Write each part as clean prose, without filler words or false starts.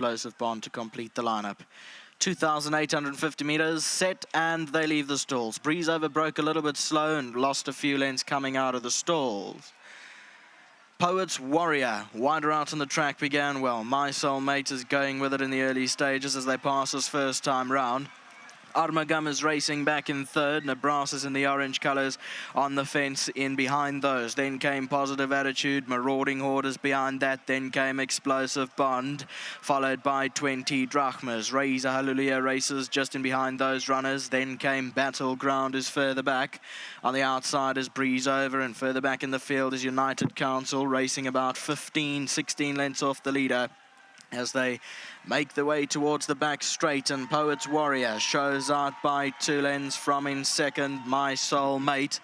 Explosive Bond to complete the lineup. 2,850 meters set, and they leave the stalls. Breeze Over broke a little bit slow and lost a few lengths coming out of the stalls. Poet's Warrior, wider out on the track, began well. My Soulmate is going with it in the early stages as they pass his first time round. Armagam is racing back in third. Nebraska is in the orange colours on the fence in behind those. Then came Positive Attitude. Marauding Horde is behind that. Then came Explosive Bond, followed by 20 Drachmas. Razor Hallelujah races just in behind those runners. Then came Battleground, is further back. On the outside is Breeze Over, and further back in the field is United Council, racing about 15, 16 lengths off the leader as they make the way towards the back straight. And Poet's Warrior shows out by 2 lengths from in second. My Soulmate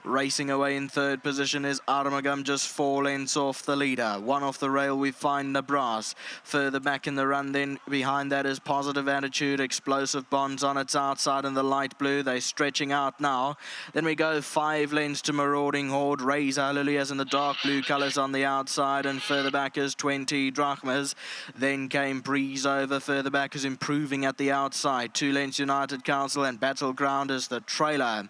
racing away in third position is Armagam, just 4 lengths off the leader. One off the rail we find Nebraska. Further back in the run then behind that is Positive Attitude. Explosive Bonds on its outside in the light blue. They're stretching out now. Then we go 5 lengths to Marauding Horde. Razor Hallelujahs in the dark blue colours on the outside, and further back is 20 Drachmas. Then came Breeze Over. Further back is Improving at the outside. 2 lengths United Council, and Battleground is the trailer.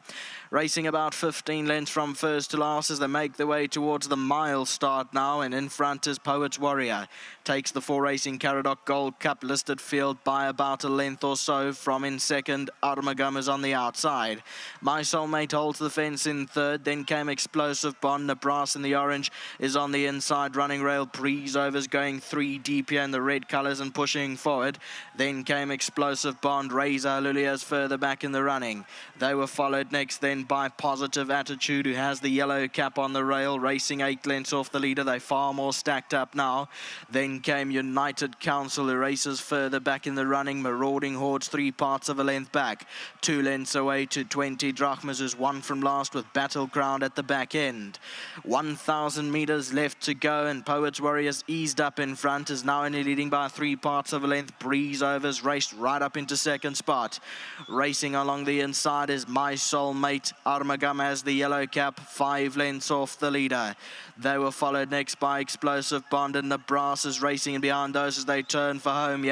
Racing about 15 lengths from first to last as they make their way towards the mile start now, and in front is Poet's Warrior. Takes the 4 Racing Caradoc Gold Cup listed field by about a length or so. From in second, Armagam is on the outside. My Soulmate holds the fence in third. Then came Explosive Bond. Nebraska in the orange is on the inside running rail. Breeze Over's going 3 deep here in the red colours and pushing forward. Then came Explosive Bond. Razor Hallelujahs further back in the running. They were followed next then by Positive Attitude, who has the yellow cap on the rail, racing 8 lengths off the leader. They're far more stacked up now. Then came United Council, who races further back in the running. Marauding Hordes 3 parts of a length back. 2 lengths away to 20 Drachmas, who's 1 from last, with Battleground at the back end. 1,000 meters left to go, and Poet's Warriors eased up in front, is now only leading by 3 parts of a length. Breeze Over's raced right up into second spot. Racing along the inside is My Soulmate. Armagam has the yellow cap, 5 lengths off the leader. They were followed next by Explosive Bond, and Nebraska is racing in behind those as they turn for home,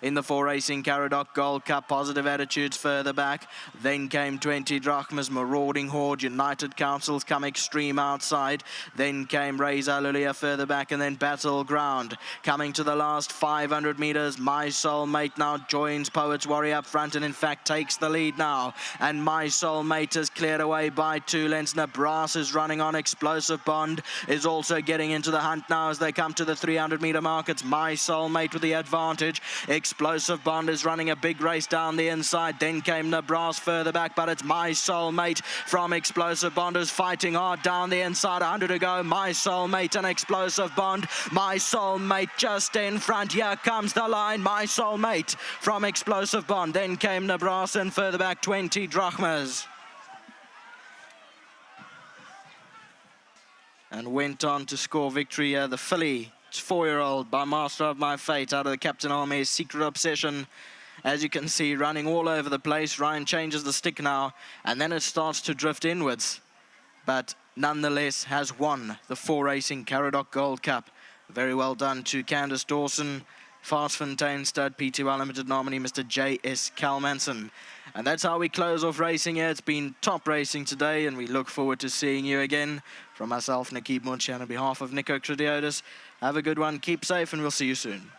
in the 4 Racing Caradoc Gold Cup. Positive Attitudes further back. Then came 20 Drachmas. Marauding Horde. United Councils come extreme outside. Then came Razor Hallelujah further back, and then Battleground. Coming to the last 500 meters, My Soulmate now joins Poet's Warrior up front, and in fact takes the lead now. And My Soulmate is cleared away by 2 lengths. Nebraska is running on. Explosive Bond is also getting into the hunt now as they come to the 300-meter mark. It's My Soulmate with the advantage. Explosive Bond is running a big race down the inside. Then came Nebraska further back, but it's My Soulmate from Explosive Bond who's fighting hard down the inside. 100 to go. My Soulmate and Explosive Bond. My Soulmate just in front. Here comes the line. My Soulmate from Explosive Bond. Then came Nebraska, and further back 20 Drachmas. And went on to score victory. The filly, 4-year-old, by Master of My Fate, out of the Captain Army's Secret Obsession. As you can see, running all over the place. Ryan changes the stick now, and then it starts to drift inwards. But nonetheless has won the 4 Racing Caradoc Gold Cup. Very well done to Candice Dawson, Turffontein stud, PTY Limited nominee, Mr. J.S. Kalmanson. And that's how we close off racing here. It's been top racing today, and we look forward to seeing you again. From myself, Nikki Munch, and on behalf of Nico Crediotis, have a good one, keep safe, and we'll see you soon.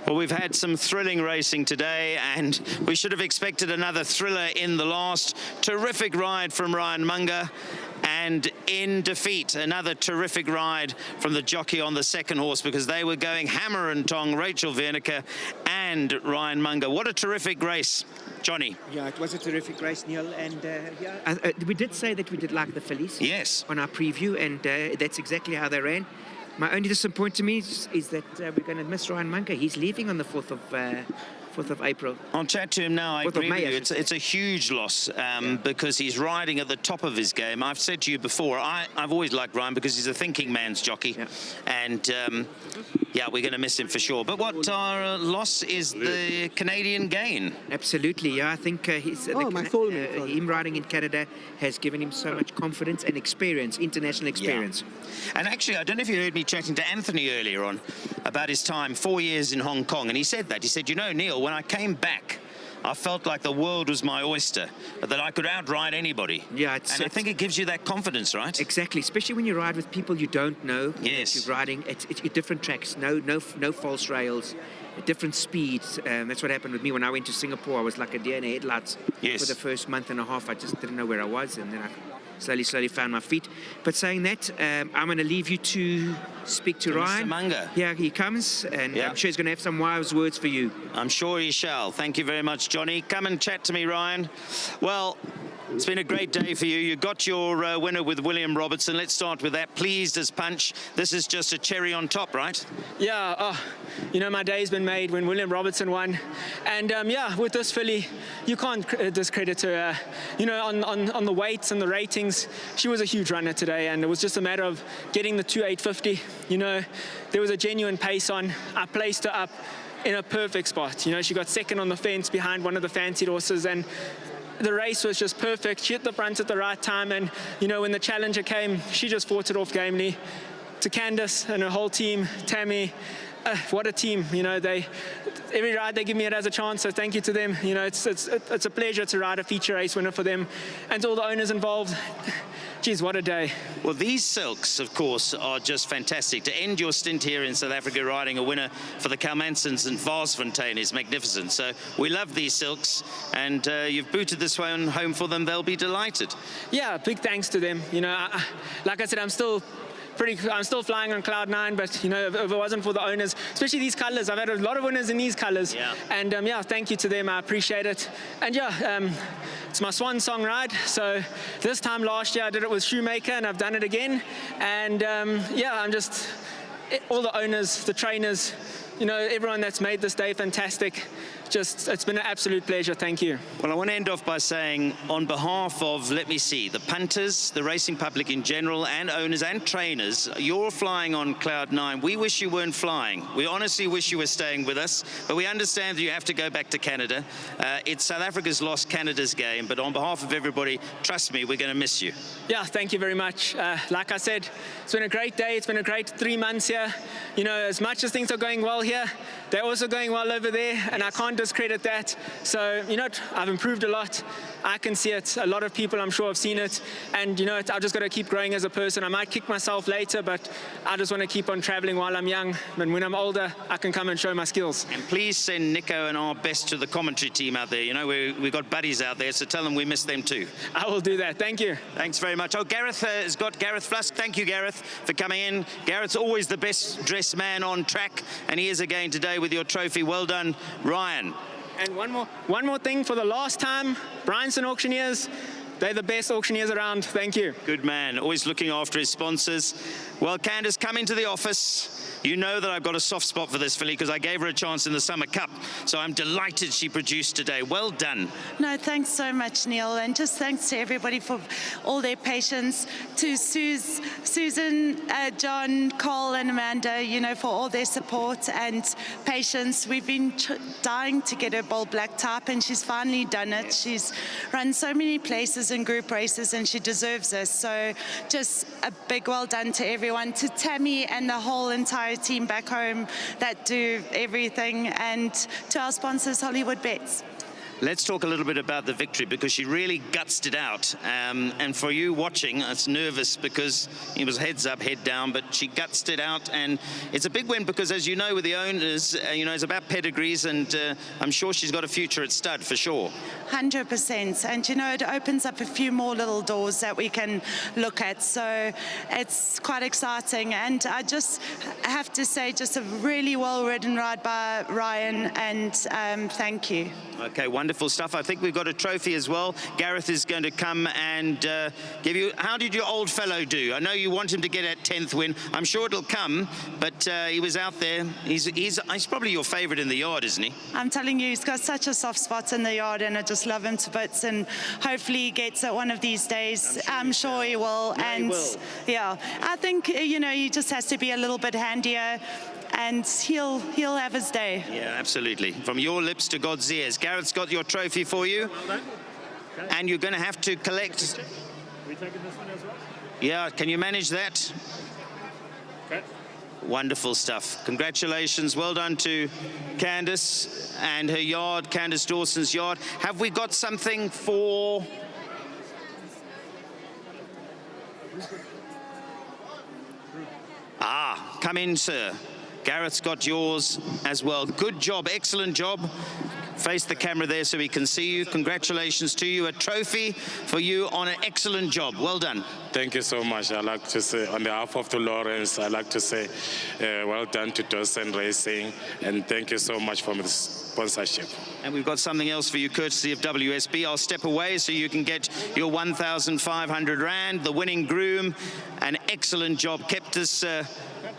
Well, we've had some thrilling racing today, and we should have expected another thriller in the last. Terrific ride from Ryan Munger, and in defeat, another terrific ride from the jockey on the second horse, because they were going hammer and tong, Rachel Wernicke and Ryan Munger. What a terrific race, Johnny. Yeah, it was a terrific race, Neil, and we did say that we did like the fillies. Yes. On our preview, and that's exactly how they ran. My only disappointment to me is that we're going to miss Ryan Munger. He's leaving on the 4th of April. I'll chat to him now. I agree with you. It's a huge loss because he's riding at the top of his game. I've said to you before, I've always liked Ryan because he's a thinking man's jockey. Yeah. And Yeah, we're going to miss him for sure. But what our loss is the Canadian gain. Absolutely, yeah. I think him riding in Canada has given him so much confidence and experience, international experience. Yeah. And actually, I don't know if you heard me chatting to Anthony earlier on about his time, 4 years in Hong Kong, and he said that. He said, you know, Neil, when I came back, I felt like the world was my oyster, that I could outride anybody. Yeah, and I think it gives you that confidence, right? Exactly, especially when you ride with people you don't know. Yes. You're riding at different tracks, no false rails, different speeds. That's what happened with me when I went to Singapore. I was like a deer in the headlights for the first month and a half. I just didn't know where I was, and then I slowly found my feet. But saying that, I'm going to leave you to speak to Ryan. Mr. Munga. Yeah, he comes, and I'm sure he's going to have some wise words for you. I'm sure he shall. Thank you very much, Johnny. Come and chat to me, Ryan. Well, it's been a great day for you. You got your winner with William Robertson. Let's start with that. Pleased as punch. This is just a cherry on top, right? Yeah, you know, my day's been made when William Robertson won. And yeah, with this filly, you can't discredit her. You know, on the weights and the ratings, she was a huge runner today, and it was just a matter of getting the 2.850. You know, there was a genuine pace on. I placed her up in a perfect spot. You know, she got second on the fence behind one of the fancied horses, and the race was just perfect. She hit the front at the right time, and you know, when the challenger came, she just fought it off gamely. To Candice and her whole team, Tammy, what a team. You know, every ride they give me, it has a chance, so thank you to them. You know, it's a pleasure to ride a feature race winner for them, and to all the owners involved. Geez, what a day. Well, these silks, of course, are just fantastic. To end your stint here in South Africa riding a winner for the Kalmansons and Turffontein is magnificent. So we love these silks, and you've booted this one home for them. They'll be delighted. Yeah, big thanks to them. You know, like I said, I'm still flying on cloud 9, but you know, if it wasn't for the owners, especially these colors, I've had a lot of winners in these colors. Yeah. And yeah, thank you to them. I appreciate it. And yeah, it's my swan song ride. So this time last year I did it with Shoemaker, and I've done it again. And yeah, all the owners, the trainers, you know, everyone that's made this day fantastic. It's been an absolute pleasure. Thank you. Well, I want to end off by saying, on behalf of, let me see, the punters, the racing public in general, and owners and trainers, you're flying on cloud 9. We wish you weren't flying. We honestly wish you were staying with us, but we understand that you have to go back to Canada. It's South Africa's lost Canada's game, but on behalf of everybody, trust me, we're going to miss you. Yeah, thank you very much. Like I said, it's been a great day. It's been a great 3 months here. You know, as much as things are going well here, they're also going well over there, and I can't discredit that. So, you know, I've improved a lot. I can see it. A lot of people, I'm sure, have seen it. And, you know, I've just got to keep growing as a person. I might kick myself later, but I just want to keep on traveling while I'm young. And when I'm older, I can come and show my skills. And please send Nico and our best to the commentary team out there. You know, we've got buddies out there, so tell them we miss them too. I will do that. Thank you. Thanks very much. Oh, Gareth has got Gareth Flusk. Thank you, Gareth, for coming in. Gareth's always the best dressed man on track, and he is again today with your trophy. Well done, Ryan. And one more thing for the last time, Bryanston Auctioneers, they're the best auctioneers around. Thank you. Good man, always looking after his sponsors. Well, Candice, come into the office. You know that I've got a soft spot for this filly because I gave her a chance in the Summer Cup. So I'm delighted she produced today. Well done. No, thanks so much, Neil. And just thanks to everybody for all their patience. To Susan, John, Cole and Amanda, you know, for all their support and patience. We've been dying to get her bold black type, and she's finally done it. She's run so many places in group races, and she deserves this. So just a big well done to everyone, to Tammy and the whole entire team back home that do everything, and to our sponsors, Hollywood Bets. Let's talk a little bit about the victory, because she really gutsed it out. And for you watching, it's nervous because it was heads up, head down, but she gutsed it out. And it's a big win because, as you know, with the owners, you know, it's about pedigrees, and I'm sure she's got a future at stud for sure. 100%. And, you know, it opens up a few more little doors that we can look at. So it's quite exciting. And I just have to say, just a really well-ridden ride by Ryan, and thank you. Okay, wonderful stuff. I think we've got a trophy as well. Gareth is going to come and give you... How did your old fellow do? I know you want him to get that 10th win. I'm sure it'll come, but he was out there. He's probably your favourite in the yard, isn't he? I'm telling you, he's got such a soft spot in the yard, and I just love him to bits, and hopefully he gets it one of these days. I'm sure he will. Yeah, and he will. yeah, I think, you know, he just has to be a little bit handier. and he'll have his day. Yeah, absolutely. From your lips to God's ears. Gareth's got your trophy for you. And you're going to have to collect... We taking this one as well? Yeah, can you manage that? Okay. Wonderful stuff. Congratulations. Well done to Candice and her yard, Candice Dawson's yard. Have we got something for... Ah, come in, sir. Gareth's got yours as well. Good job, excellent job. Face the camera there so we can see you. Congratulations to you. A trophy for you on an excellent job. Well done. Thank you so much. I'd like to say, on behalf of the Lawrence, I'd like to say well done to Dawson Racing, and thank you so much for the sponsorship. And we've got something else for you, courtesy of WSB. I'll step away so you can get your 1,500 Rand. The winning groom, an excellent job. Kept this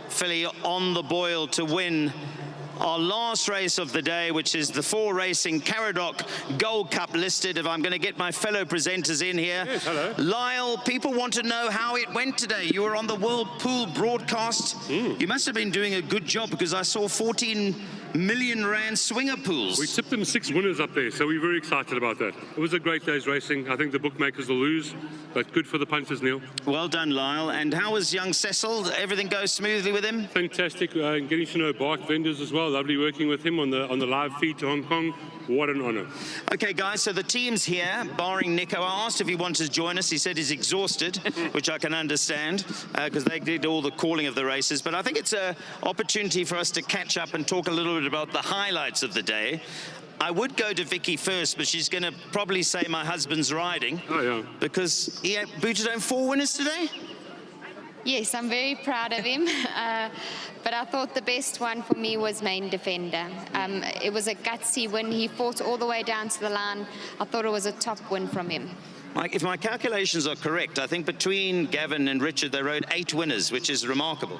filly on the boil to win our last race of the day, which is the 4 Racing Caradoc Gold Cup listed. If I'm going to get my fellow presenters in here. Yes, hello. Lyle, people want to know how it went today. You were on the World Pool broadcast. You must have been doing a good job, because I saw 14 million Rand swinger pools. We tipped them 6 winners up there, so we're very excited about that. It was a great day's racing. I think the bookmakers will lose, but good for the punters, Neil. Well done, Lyle. And how was young Cecil? Everything goes smoothly with him? Fantastic, getting to know Bart vendors as well. Lovely working with him on the live feed to Hong Kong. What an honor. Okay, guys, so the team's here, barring Nico. I asked if he wanted to join us. He said he's exhausted, which I can understand, because they did all the calling of the races. But I think it's an opportunity for us to catch up and talk a little bit about the highlights of the day. I would go to Vicky first, but she's going to probably say my husband's riding. Oh, yeah. Because he booted home 4 winners today? Yes, I'm very proud of him, but I thought the best one for me was Main Defender. It was a gutsy win. He fought all the way down to the line. I thought it was a top win from him. Mike, if my calculations are correct, I think between Gavin and Richard, they rode 8 winners, which is remarkable.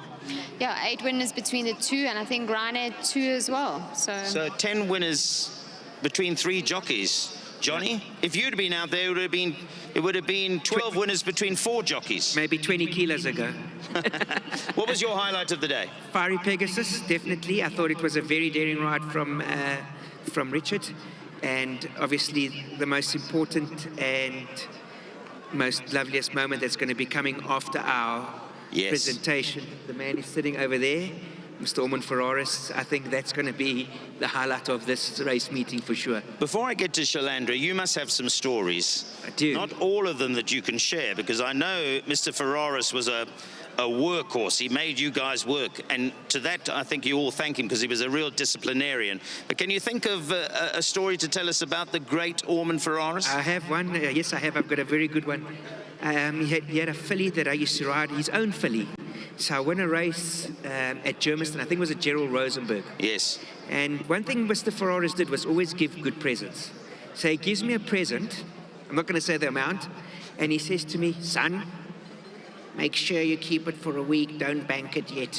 Yeah, 8 winners between the 2, and I think Ryan had 2 as well. So 10 winners between 3 jockeys. Johnny, if you'd been out there, it would have been 12 winners between 4 jockeys. Maybe 20 kilos ago. What was your highlight of the day? Fiery Pegasus, definitely. I thought it was a very daring ride from Richard. And obviously the most important and most loveliest moment that's going to be coming after our presentation. The man is sitting over there, Mr. Ormond Ferraris. I think that's going to be the highlight of this race meeting for sure. Before I get to Shalandra, you must have some stories. I do. Not all of them that you can share, because I know Mr. Ferraris was a workhorse. He made you guys work, and to that I think you all thank him, because he was a real disciplinarian. But can you think of a story to tell us about the great Ormond Ferraris? I have one. Yes, I have. I've got a very good one. He had a filly that I used to ride, his own filly. So I won a race at Germiston. I think it was at Gerald Rosenberg. Yes. And one thing Mr. Ferraris did was always give good presents. So he gives me a present. I'm not going to say the amount. And he says to me, son, make sure you keep it for a week. Don't bank it yet.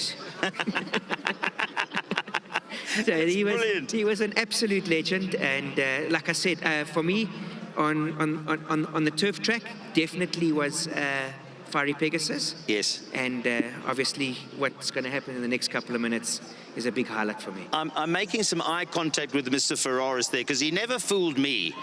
So he was an absolute legend. And like I said, for me, on the turf track, definitely was Fiery Pegasus. Yes. And obviously what's going to happen in the next couple of minutes is a big highlight for me. I'm making some eye contact with Mr. Ferraris there, because he never fooled me.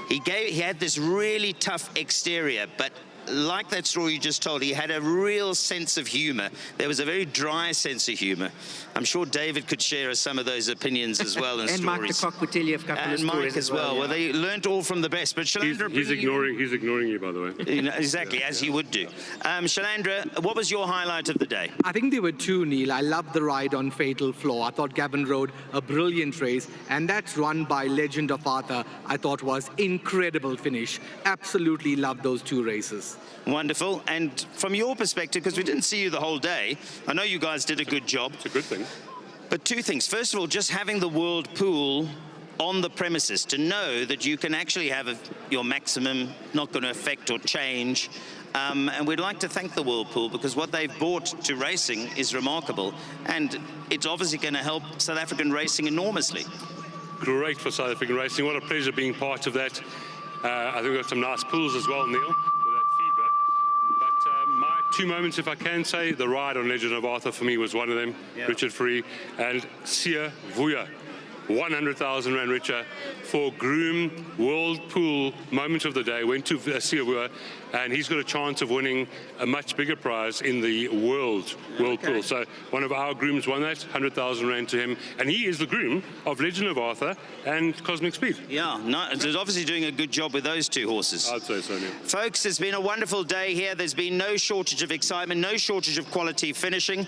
He had this really tough exterior, but like that story you just told, he had a real sense of humor. There was a very dry sense of humor. I'm sure David could share some of those opinions as well and stories. Mike the Cock would tell you a couple of stories Mike as well. Well, they learnt all from the best. But Shalandra, he's ignoring you, by the way. You know, exactly, as he would do. Shalandra, what was your highlight of the day? I think there were 2, Neil. I loved the ride on Fatal Flaw. I thought Gavin rode a brilliant race, and that's run by Legend of Arthur. I thought was incredible finish. Absolutely loved those 2 races. Wonderful. And from your perspective, because we didn't see you the whole day, I know you guys did a good job. It's a good thing. But 2 things. First of all, just having the World Pool on the premises, to know that you can actually have your maximum, not going to affect or change. And we'd like to thank the World Pool, because what they've brought to racing is remarkable. And it's obviously going to help South African racing enormously. Great for South African racing. What a pleasure being part of that. I think we've got some nice pools as well, Neil. two moments, if I can say. The ride on Legend of Arthur for me was one of them, Richard Free, and Sia Vuya. 100,000 Rand richer for Groom World Pool Moment of the Day. Went to Sia Vuya, and he's got a chance of winning a much bigger prize in the World Pool. So one of our grooms won that, 100,000 Rand to him, and he is the groom of Legend of Arthur and Cosmic Speed. Yeah, no, he's obviously doing a good job with those two horses. I'd say so, yeah. Folks, it's been a wonderful day here. There's been no shortage of excitement, no shortage of quality finishing.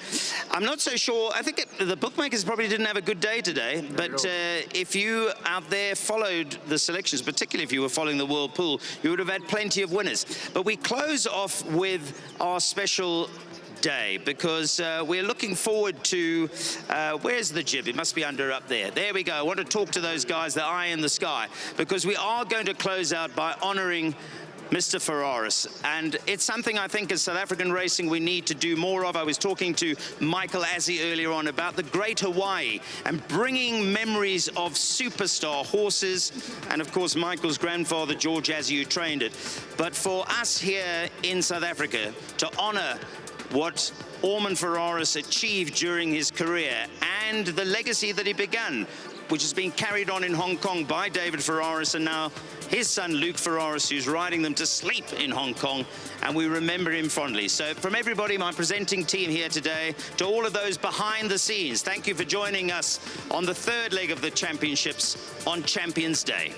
I'm not so sure, I think the bookmakers probably didn't have a good day today, but if you out there followed the selections, particularly if you were following the World Pool, you would have had plenty of winners. But we close off with our special day because we're looking forward to, where's the jib? It must be under up there. There we go. I want to talk to those guys, the eye in the sky, because we are going to close out by honoring Mr. Ferraris, and it's something I think as South African racing we need to do more of. I was talking to Michael Azzi earlier on about the Great Hawaii and bringing memories of superstar horses, and of course Michael's grandfather George Azzi, who trained it. But for us here in South Africa to honor what Ormond Ferraris achieved during his career and the legacy that he began, which has been carried on in Hong Kong by David Ferraris and now his son Luke Ferraris, who's riding them to sleep in Hong Kong, and we remember him fondly. So from everybody, my presenting team here today, to all of those behind the scenes, thank you for joining us on the third leg of the championships on Champions Day.